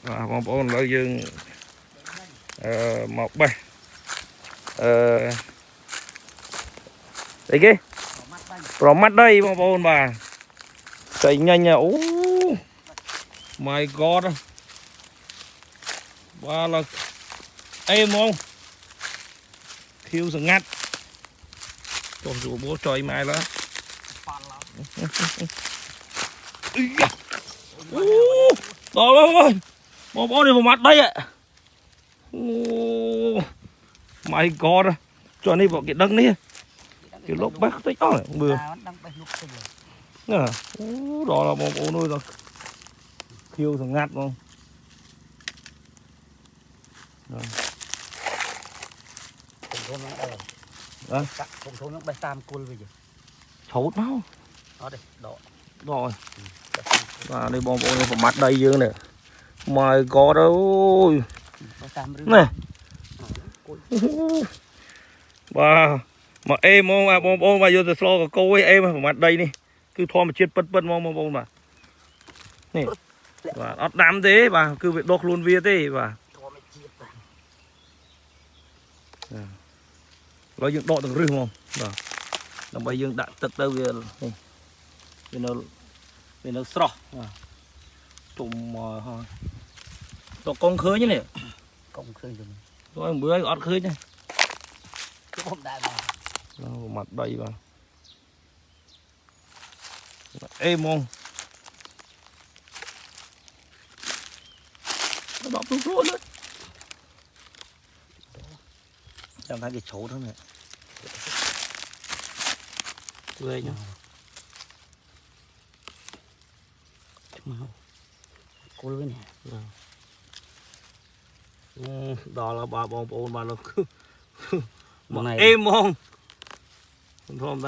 bong bóng lấy dương một bay đấy kia rồi mắt đây bong bóng bà chạy nhanh nha. My God, bà là em không khiêu sừng ngắt cho dù bố trời mai đó. Đó rồi bố bố đi vào mặt đây ạ. My God, cho này vào cái đấng đi cái lốp bác tích đó này bừa đó là bố bố nuôi rồi khiêu sừng ngắt không. Không thôn nó bay tam côn bây giờ. Chốt máu. Đó đây, đó. Rồi. Và đây bom bom này vào mặt đây dương này. My God ơi. Này. Và mà em không à bom bom mà vô từ slow cô ấy em vào mặt đây đi. Cứ thôi mà chết bật bom bom mà. Nè. Và ót đám thế và cứ việc đốt luôn vía thế và. Nói những độ từng rừng không? Vâng. Làm bây giờ đã tật đâu vì nó sọ. Trùng mà to con khơi như này. Con khơi rồi. Rồi bữa ót khơi nha. Chứ không đại mà. Mặt đây vào. Êm không? Nó bọc xuống luôn đấy. Chẳng thấy cái chỗ đó này. Về nhá. Cô lưới nè. Đó là bà bom bồn bà nó cứ êm không? Không